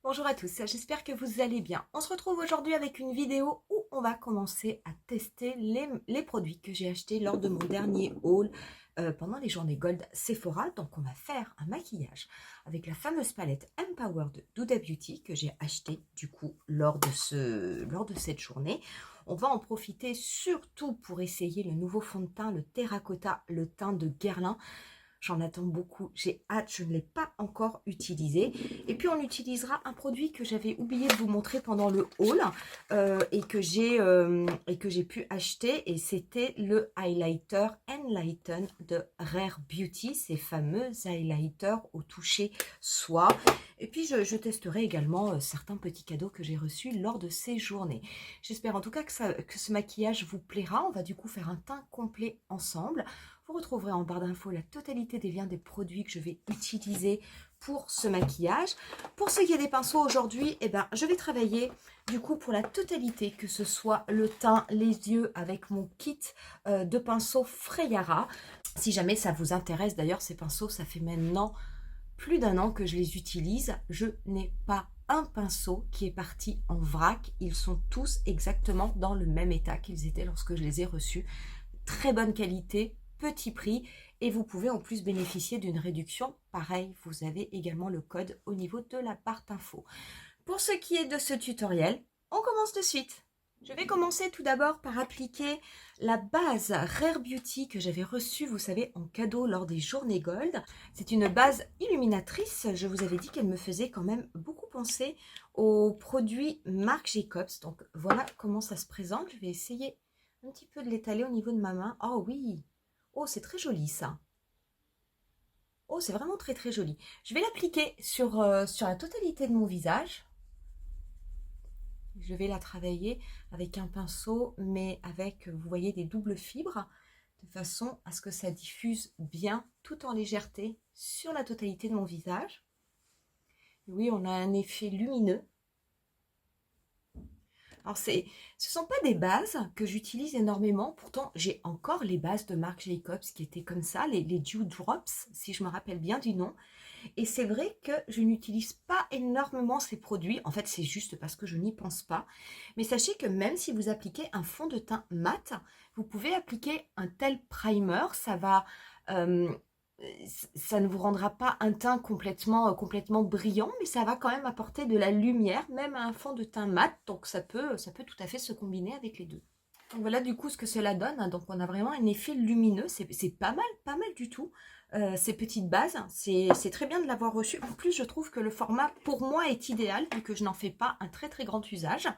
Bonjour à tous, j'espère que vous allez bien. On se retrouve aujourd'hui avec une vidéo où on va commencer à tester les produits que j'ai achetés lors de mon dernier haul pendant les journées Gold Sephora. Donc on va faire un maquillage avec la fameuse palette Empower de Huda Beauty que j'ai acheté du coup lors de cette journée. On va en profiter surtout pour essayer le nouveau fond de teint, le Terracotta, le teint de Guerlain. J'en attends beaucoup, j'ai hâte, je ne l'ai pas encore utilisé. Et puis on utilisera un produit que j'avais oublié de vous montrer pendant le haul et que j'ai pu acheter. Et c'était le highlighter Enlighten de Rare Beauty, ces fameux highlighters au toucher soie. Et puis je testerai également certains petits cadeaux que j'ai reçus lors de ces journées. J'espère en tout cas que ce maquillage vous plaira. On va du coup faire un teint complet ensemble. Vous retrouverez en barre d'infos la totalité des liens des produits que je vais utiliser pour ce maquillage. Pour ce qui est des pinceaux aujourd'hui, je vais travailler du coup pour la totalité, que ce soit le teint, les yeux avec mon kit de pinceaux Freyara. Si jamais ça vous intéresse, d'ailleurs ces pinceaux, ça fait maintenant plus d'un an que je les utilise. Je n'ai pas un pinceau qui est parti en vrac. Ils sont tous exactement dans le même état qu'ils étaient lorsque je les ai reçus. Très bonne qualité, petit prix, et vous pouvez en plus bénéficier d'une réduction. Pareil, vous avez également le code au niveau de la barre d'infos. Pour ce qui est de ce tutoriel, on commence de suite. Je vais commencer tout d'abord par appliquer la base Rare Beauty que j'avais reçue, vous savez, en cadeau lors des journées Gold. C'est une base illuminatrice. Je vous avais dit qu'elle me faisait quand même beaucoup penser aux produits Marc Jacobs. Donc voilà comment ça se présente. Je vais essayer un petit peu de l'étaler au niveau de ma main. Oh oui! Oh, c'est très joli ça. Oh, c'est vraiment très très joli. Je vais l'appliquer sur la totalité de mon visage. Je vais la travailler avec un pinceau, mais avec, vous voyez, des doubles fibres, de façon à ce que ça diffuse bien, tout en légèreté, sur la totalité de mon visage. Et oui, on a un effet lumineux. Alors, ce ne sont pas des bases que j'utilise énormément. Pourtant, j'ai encore les bases de Marc Jacobs qui étaient comme ça, les Dew Drops, si je me rappelle bien du nom. Et c'est vrai que je n'utilise pas énormément ces produits. En fait, c'est juste parce que je n'y pense pas. Mais sachez que même si vous appliquez un fond de teint mat, vous pouvez appliquer un tel primer. Ça ne vous rendra pas un teint complètement brillant, mais ça va quand même apporter de la lumière, même à un fond de teint mat. Donc ça peut tout à fait se combiner avec les deux. Donc voilà du coup ce que cela donne. Donc on a vraiment un effet lumineux. C'est pas mal du tout. Ces petites bases, c'est très bien de l'avoir reçu. En plus, je trouve que le format pour moi est idéal, vu que je n'en fais pas un très très grand usage.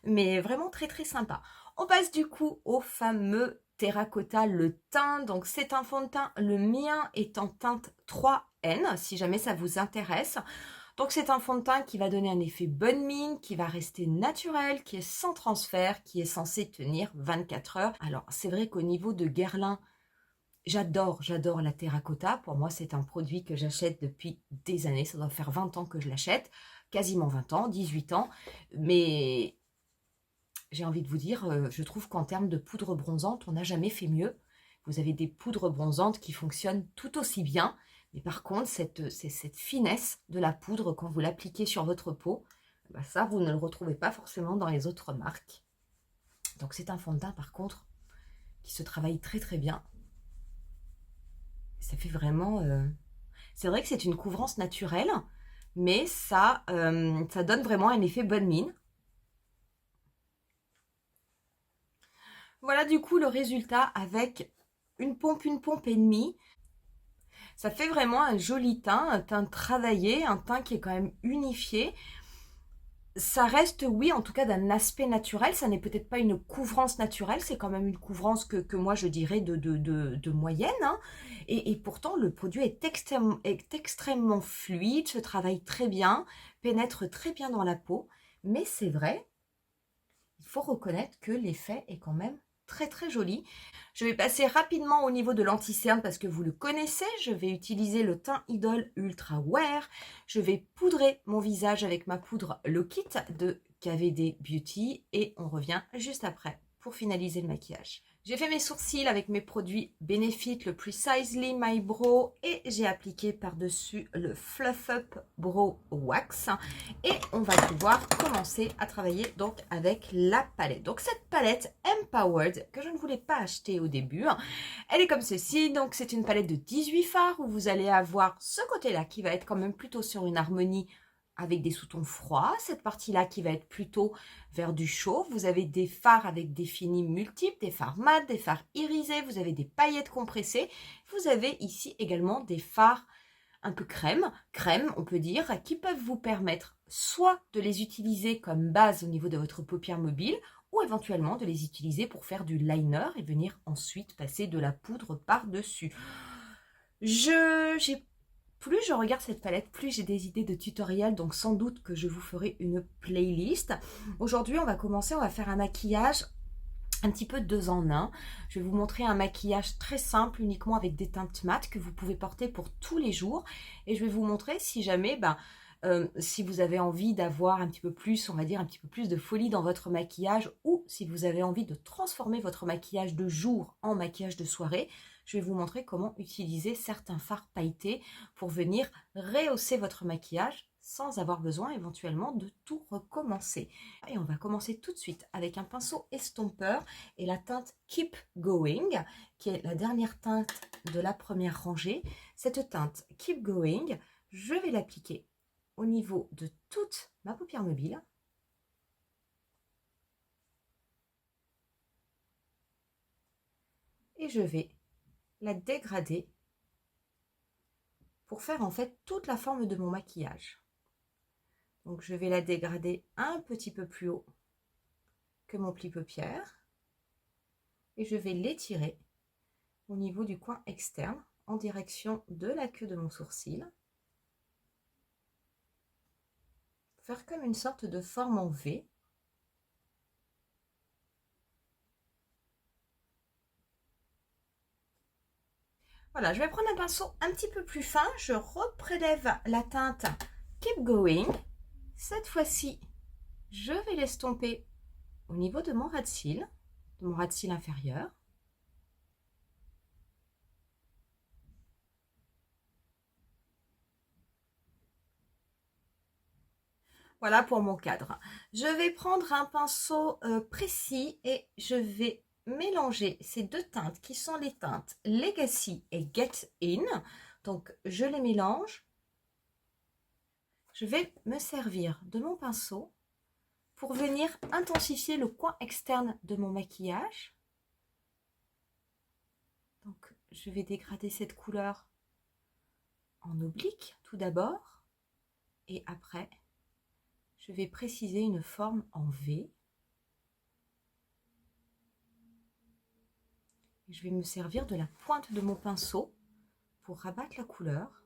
Mais vraiment très très sympa. On passe du coup au fameux Terracotta, le teint. Donc c'est un fond de teint, le mien est en teinte 3N, si jamais ça vous intéresse. Donc c'est un fond de teint qui va donner un effet bonne mine, qui va rester naturel, qui est sans transfert, qui est censé tenir 24 heures. Alors c'est vrai qu'au niveau de Guerlain, j'adore la terracotta. Pour moi, c'est un produit que j'achète depuis des années. Ça doit faire 20 ans que je l'achète. Quasiment 20 ans, 18 ans. Mais j'ai envie de vous dire, je trouve qu'en termes de poudre bronzante, on n'a jamais fait mieux. Vous avez des poudres bronzantes qui fonctionnent tout aussi bien. Mais par contre, cette finesse de la poudre, quand vous l'appliquez sur votre peau, ça, vous ne le retrouvez pas forcément dans les autres marques. Donc c'est un fond de teint, par contre, qui se travaille très très bien. Ça fait vraiment... C'est vrai que c'est une couvrance naturelle, mais ça donne vraiment un effet bonne mine. Voilà du coup le résultat avec une pompe et demie. Ça fait vraiment un joli teint, un teint travaillé, un teint qui est quand même unifié. Ça reste, oui, en tout cas d'un aspect naturel. Ça n'est peut-être pas une couvrance naturelle, c'est quand même une couvrance que moi je dirais de moyenne. Hein. Et pourtant, le produit est extrêmement fluide, se travaille très bien, pénètre très bien dans la peau. Mais c'est vrai, il faut reconnaître que l'effet est quand même très très joli. Je vais passer rapidement au niveau de l'anti-cerne parce que vous le connaissez. Je vais utiliser le teint Idol Ultra Wear. Je vais poudrer mon visage avec ma poudre Low Kit de KVD Beauty et on revient juste après pour finaliser le maquillage. J'ai fait mes sourcils avec mes produits Benefit, le Precisely My Brow et j'ai appliqué par-dessus le Fluff Up Brow Wax. Et on va pouvoir commencer à travailler donc avec la palette. Donc cette palette Empowered que je ne voulais pas acheter au début, elle est comme ceci. Donc c'est une palette de 18 fards où vous allez avoir ce côté-là qui va être quand même plutôt sur une harmonie avec des sous-tons froids, cette partie-là qui va être plutôt vers du chaud. Vous avez des fards avec des finis multiples, des fards mat, des fards irisés, vous avez des paillettes compressées. Vous avez ici également des fards un peu crème on peut dire, qui peuvent vous permettre soit de les utiliser comme base au niveau de votre paupière mobile, ou éventuellement de les utiliser pour faire du liner et venir ensuite passer de la poudre par-dessus. Plus je regarde cette palette, plus j'ai des idées de tutoriels, donc sans doute que je vous ferai une playlist. Aujourd'hui, on va commencer, on va faire un maquillage un petit peu 2 en 1. Je vais vous montrer un maquillage très simple, uniquement avec des teintes mates que vous pouvez porter pour tous les jours. Et je vais vous montrer si jamais, si vous avez envie d'avoir un petit peu plus, on va dire un petit peu plus de folie dans votre maquillage, ou si vous avez envie de transformer votre maquillage de jour en maquillage de soirée, je vais vous montrer comment utiliser certains fards pailletés pour venir rehausser votre maquillage sans avoir besoin éventuellement de tout recommencer. Et on va commencer tout de suite avec un pinceau estompeur et la teinte Keep Going, qui est la dernière teinte de la première rangée. Cette teinte Keep Going, je vais l'appliquer au niveau de toute ma paupière mobile. Et je vais la dégrader pour faire en fait toute la forme de mon maquillage. Donc je vais la dégrader un petit peu plus haut que mon pli paupière et je vais l'étirer au niveau du coin externe en direction de la queue de mon sourcil. Faire comme une sorte de forme en V. Voilà, je vais prendre un pinceau un petit peu plus fin. Je reprélève la teinte Keep Going. Cette fois-ci, je vais l'estomper au niveau de mon ras de cils inférieur. Voilà pour mon cadre. Je vais prendre un pinceau précis et je vais mélanger ces deux teintes qui sont les teintes Legacy et Get In. Donc je les mélange. Je vais me servir de mon pinceau pour venir intensifier le coin externe de mon maquillage. Donc je vais dégrader cette couleur en oblique tout d'abord et après je vais préciser une forme en V. Je vais me servir de la pointe de mon pinceau pour rabattre la couleur.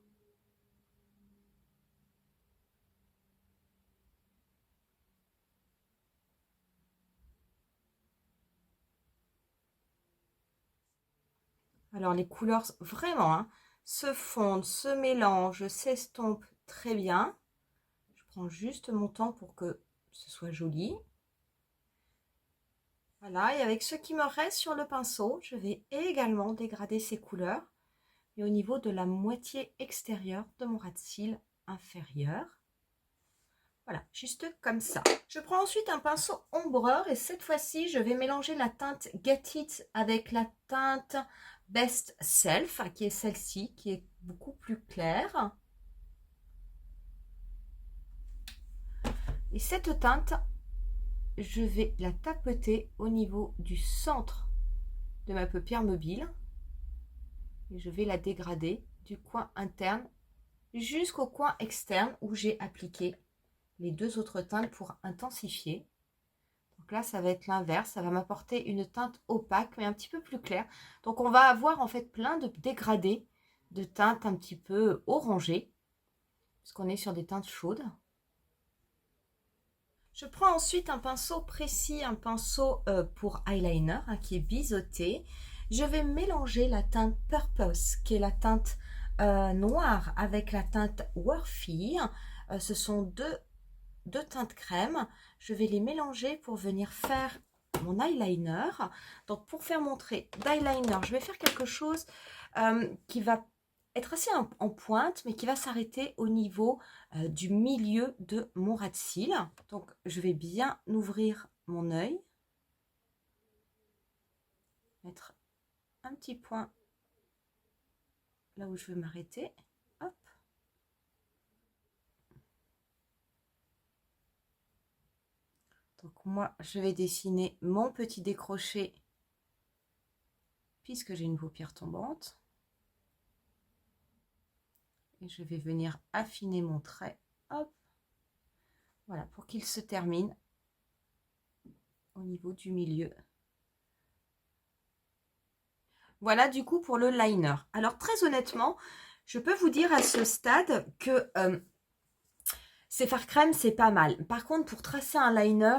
Alors les couleurs vraiment se fondent, se mélangent, s'estompent très bien. Je prends juste mon temps pour que ce soit joli. Voilà, et avec ce qui me reste sur le pinceau, je vais également dégrader ces couleurs. Et au niveau de la moitié extérieure de mon ras de cils inférieur. Voilà, juste comme ça. Je prends ensuite un pinceau ombreur et cette fois-ci, je vais mélanger la teinte Get It avec la teinte Best Self, qui est celle-ci, qui est beaucoup plus claire. Et cette teinte, je vais la tapoter au niveau du centre de ma paupière mobile. Et je vais la dégrader du coin interne jusqu'au coin externe où j'ai appliqué les deux autres teintes pour intensifier. Donc là, ça va être l'inverse, ça va m'apporter une teinte opaque, mais un petit peu plus claire. Donc on va avoir en fait plein de dégradés de teintes un petit peu orangées, parce qu'on est sur des teintes chaudes. Je prends ensuite un pinceau précis, un pinceau pour eyeliner, qui est biseauté. Je vais mélanger la teinte Purpose, qui est la teinte noire, avec la teinte Worthy. Ce sont deux teintes crème. Je vais les mélanger pour venir faire mon eyeliner. Donc pour faire mon trait d'eyeliner, je vais faire quelque chose qui va être assez en pointe, mais qui va s'arrêter au niveau du milieu de mon ras de cils. Donc je vais bien ouvrir mon œil, mettre un petit point là où je veux m'arrêter. Hop. Donc moi, je vais dessiner mon petit décroché puisque j'ai une paupière tombante. Et je vais venir affiner mon trait. Hop. Voilà, pour qu'il se termine au niveau du milieu. Voilà du coup pour le liner. Alors très honnêtement, je peux vous dire à ce stade que ces fards crème, c'est pas mal. Par contre, pour tracer un liner,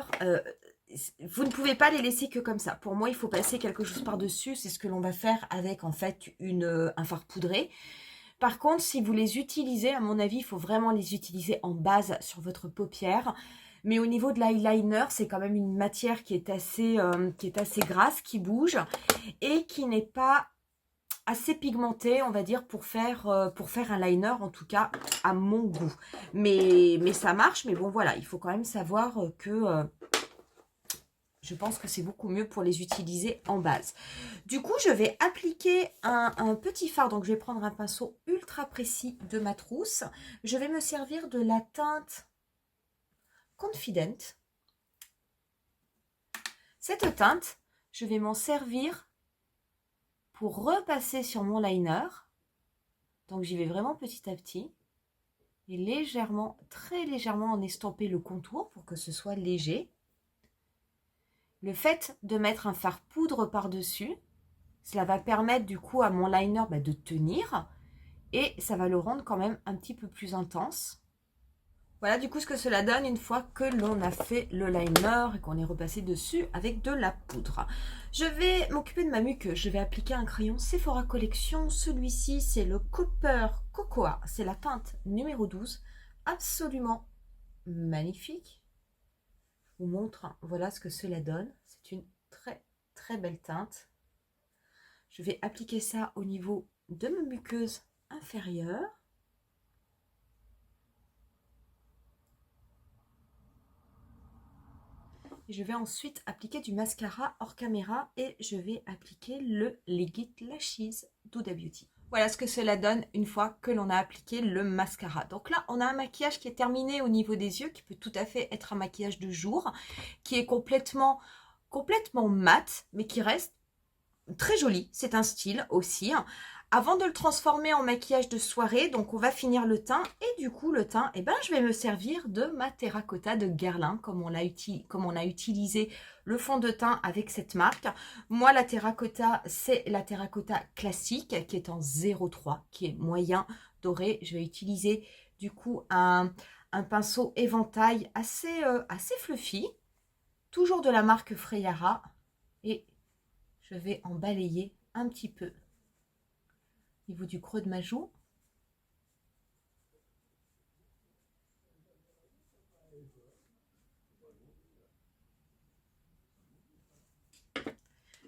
vous ne pouvez pas les laisser que comme ça. Pour moi, il faut passer quelque chose par-dessus. C'est ce que l'on va faire avec en fait un fard poudré. Par contre, si vous les utilisez, à mon avis, il faut vraiment les utiliser en base sur votre paupière. Mais au niveau de l'eyeliner, c'est quand même une matière qui est assez grasse, qui bouge et qui n'est pas assez pigmentée, on va dire, pour faire un liner, en tout cas à mon goût. Mais ça marche, mais bon voilà, il faut quand même savoir que je pense que c'est beaucoup mieux pour les utiliser en base. Du coup, je vais appliquer un petit fard. Donc, je vais prendre un pinceau ultra précis de ma trousse. Je vais me servir de la teinte Confident. Cette teinte, je vais m'en servir pour repasser sur mon liner. Donc, j'y vais vraiment petit à petit. Et légèrement, très légèrement en estomper le contour pour que ce soit léger. Le fait de mettre un fard poudre par-dessus, cela va permettre du coup à mon liner de tenir et ça va le rendre quand même un petit peu plus intense. Voilà du coup ce que cela donne une fois que l'on a fait le liner et qu'on est repassé dessus avec de la poudre. Je vais m'occuper de ma muqueuse. Je vais appliquer un crayon Sephora Collection. Celui-ci, c'est le Copper Cocoa. C'est la teinte numéro 12. Absolument magnifique. Je vous montre, voilà ce que cela donne. C'est une très très belle teinte. Je vais appliquer ça au niveau de ma muqueuse inférieure. Et je vais ensuite appliquer du mascara hors caméra et je vais appliquer le Liquid Lashes d'Huda Beauty. Voilà ce que cela donne une fois que l'on a appliqué le mascara. Donc là, on a un maquillage qui est terminé au niveau des yeux, qui peut tout à fait être un maquillage de jour, qui est complètement mat, mais qui reste très joli. C'est un style aussi. Avant de le transformer en maquillage de soirée, donc on va finir le teint. Et du coup, le teint, je vais me servir de ma terracotta de Guerlain, comme on a utilisé le fond de teint avec cette marque. Moi, la terracotta, c'est la terracotta classique, qui est en 03, qui est moyen doré. Je vais utiliser du coup un pinceau éventail assez fluffy, toujours de la marque Freyara. Et je vais en balayer un petit peu au niveau du creux de ma joue.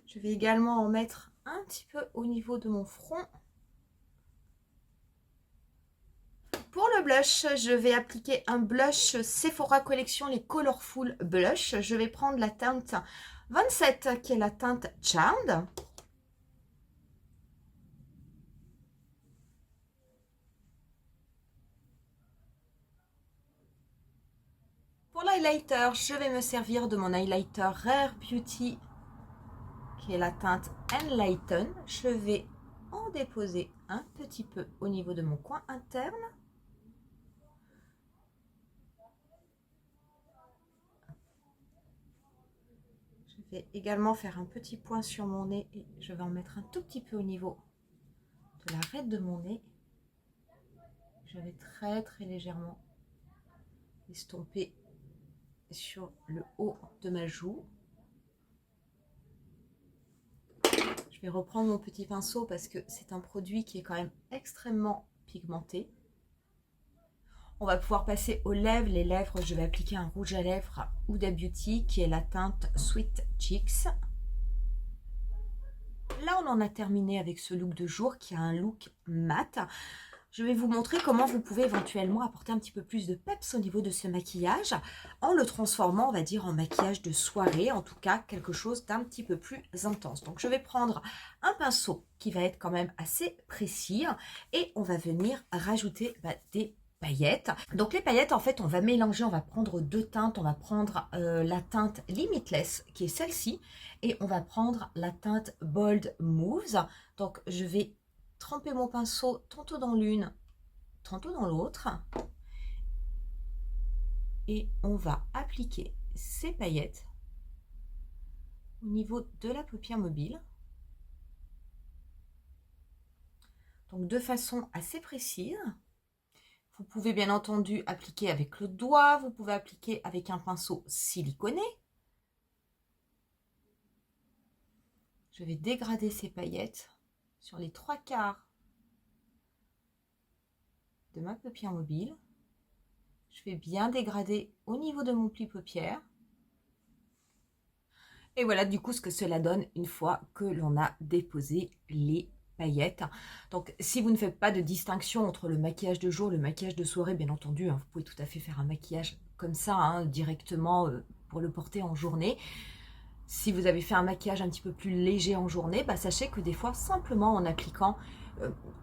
Je vais également en mettre un petit peu au niveau de mon front. Pour le blush, je vais appliquer un blush Sephora Collection, les Colorful Blush. Je vais prendre la teinte 27, qui est la teinte Charmed. Pour l'highlighter, je vais me servir de mon highlighter Rare Beauty, qui est la teinte Enlighten. Je vais en déposer un petit peu au niveau de mon coin interne. Je vais également faire un petit point sur mon nez et je vais en mettre un tout petit peu au niveau de l'arête de mon nez. Je vais très très légèrement estomper sur le haut de ma joue. Je vais reprendre mon petit pinceau parce que c'est un produit qui est quand même extrêmement pigmenté. On va pouvoir passer aux lèvres. Les lèvres, je vais appliquer un rouge à lèvres Huda Beauty qui est la teinte Sweet Cheeks. Là, on en a terminé avec ce look de jour qui a un look mat. Je vais vous montrer comment vous pouvez éventuellement apporter un petit peu plus de peps au niveau de ce maquillage en le transformant, on va dire, en maquillage de soirée, en tout cas quelque chose d'un petit peu plus intense. Donc, je vais prendre un pinceau qui va être quand même assez précis et on va venir rajouter des paillettes. Donc les paillettes, en fait, on va mélanger, on va prendre deux teintes. On va prendre la teinte Limitless, qui est celle-ci, et on va prendre la teinte Bold Moves. Donc je vais tremper mon pinceau tantôt dans l'une, tantôt dans l'autre. Et on va appliquer ces paillettes au niveau de la paupière mobile. Donc de façon assez précise. Vous pouvez bien entendu appliquer avec le doigt, vous pouvez appliquer avec un pinceau siliconé. Je vais dégrader ces paillettes sur les 3/4 de ma paupière mobile. Je vais bien dégrader au niveau de mon pli paupière. Et voilà du coup ce que cela donne une fois que l'on a déposé les paillettes. Donc si vous ne faites pas de distinction entre le maquillage de jour, le maquillage de soirée, bien entendu, vous pouvez tout à fait faire un maquillage comme ça, directement pour le porter en journée. Si vous avez fait un maquillage un petit peu plus léger en journée, sachez que des fois, simplement en appliquant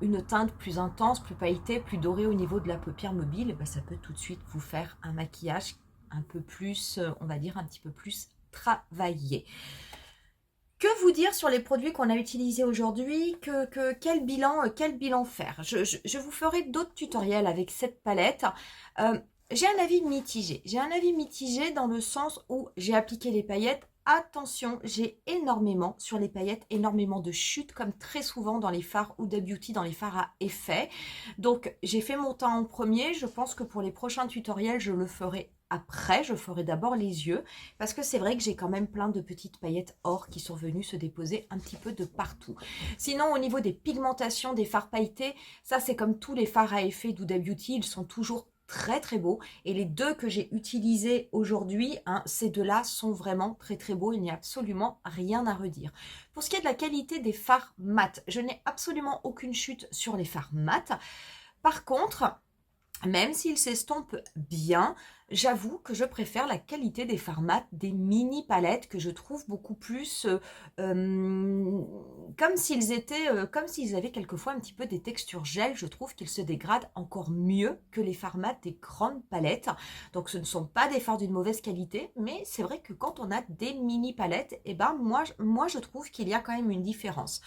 une teinte plus intense, plus pailletée, plus dorée au niveau de la paupière mobile, ça peut tout de suite vous faire un maquillage un peu plus, on va dire, un petit peu plus travaillé. Que vous dire sur les produits qu'on a utilisés aujourd'hui, quel bilan faire? Je vous ferai d'autres tutoriels avec cette palette. J'ai un avis mitigé. J'ai un avis mitigé dans le sens où j'ai appliqué les paillettes. Attention, j'ai énormément, sur les paillettes, énormément de chutes, comme très souvent dans les fards Huda Beauty, dans les fards à effet. Donc, j'ai fait mon teint en premier. Je pense que pour les prochains tutoriels, je le ferai après. Je ferai d'abord les yeux, parce que c'est vrai que j'ai quand même plein de petites paillettes or qui sont venues se déposer un petit peu de partout. Sinon, au niveau des pigmentations, des fards pailletés, ça c'est comme tous les fards à effet d'Huda Beauty, ils sont toujours très très beaux, et les deux que j'ai utilisés aujourd'hui, ces deux-là sont vraiment très très beaux, il n'y a absolument rien à redire. Pour ce qui est de la qualité des fards mat, je n'ai absolument aucune chute sur les fards mat. Par contre, même s'ils s'estompent bien, j'avoue que je préfère la qualité des fards mat des mini palettes que je trouve beaucoup plus comme s'ils avaient quelquefois un petit peu des textures gel. Je trouve qu'ils se dégradent encore mieux que les fards mat des grandes palettes. Donc ce ne sont pas des fards d'une mauvaise qualité, mais c'est vrai que quand on a des mini palettes, moi je trouve qu'il y a quand même une différence.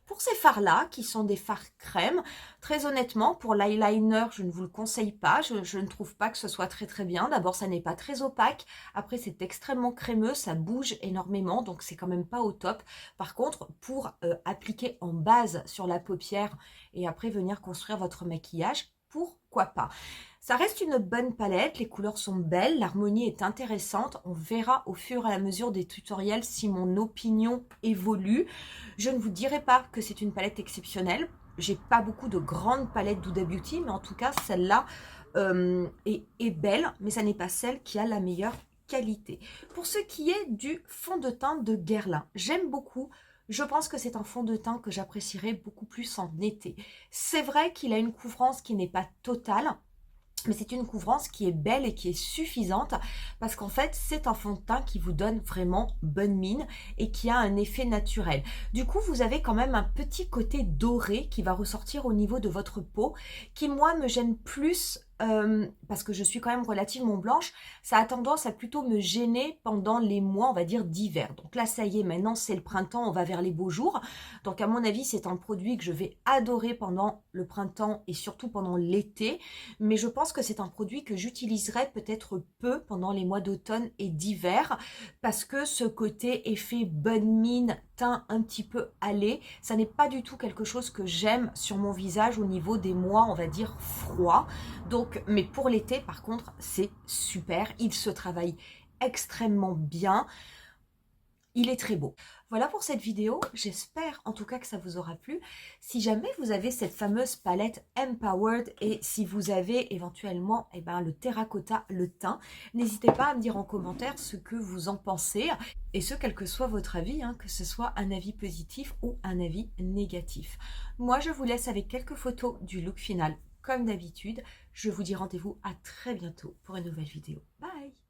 Pour ces fards-là, qui sont des fards crème, très honnêtement, pour l'eyeliner, je ne vous le conseille pas. Je ne trouve pas que ce soit très très bien. D'abord, ça n'est pas très opaque. Après, c'est extrêmement crémeux, ça bouge énormément, donc c'est quand même pas au top. Par contre, pour appliquer en base sur la paupière et après venir construire votre maquillage, pourquoi pas? Ça reste une bonne palette, les couleurs sont belles, l'harmonie est intéressante. On verra au fur et à mesure des tutoriels si mon opinion évolue. Je ne vous dirai pas que c'est une palette exceptionnelle. J'ai pas beaucoup de grandes palettes d'Huda Beauty, mais en tout cas, celle-là est belle, mais ça n'est pas celle qui a la meilleure qualité. Pour ce qui est du fond de teint de Guerlain, j'aime beaucoup. Je pense que c'est un fond de teint que j'apprécierais beaucoup plus en été. C'est vrai qu'il a une couvrance qui n'est pas totale, mais c'est une couvrance qui est belle et qui est suffisante parce qu'en fait, c'est un fond de teint qui vous donne vraiment bonne mine et qui a un effet naturel. Du coup, vous avez quand même un petit côté doré qui va ressortir au niveau de votre peau qui, moi, me gêne plus parce que je suis quand même relativement blanche. Ça a tendance à plutôt me gêner pendant les mois, on va dire, d'hiver. Donc là, ça y est, maintenant, c'est le printemps, on va vers les beaux jours. Donc à mon avis, c'est un produit que je vais adorer pendant le printemps et surtout pendant l'été. Mais je pense que c'est un produit que j'utiliserai peut-être peu pendant les mois d'automne et d'hiver parce que ce côté effet bonne mine, teint un petit peu hâlé, ça n'est pas du tout quelque chose que j'aime sur mon visage au niveau des mois, on va dire, froids. Donc, mais pour l'été, par contre, c'est super. Il se travaille extrêmement bien. Il est très beau. Voilà pour cette vidéo, j'espère en tout cas que ça vous aura plu. Si jamais vous avez cette fameuse palette Empowered et si vous avez éventuellement le terracotta, le teint, n'hésitez pas à me dire en commentaire ce que vous en pensez et ce quel que soit votre avis, que ce soit un avis positif ou un avis négatif. Moi je vous laisse avec quelques photos du look final comme d'habitude. Je vous dis rendez-vous à très bientôt pour une nouvelle vidéo. Bye!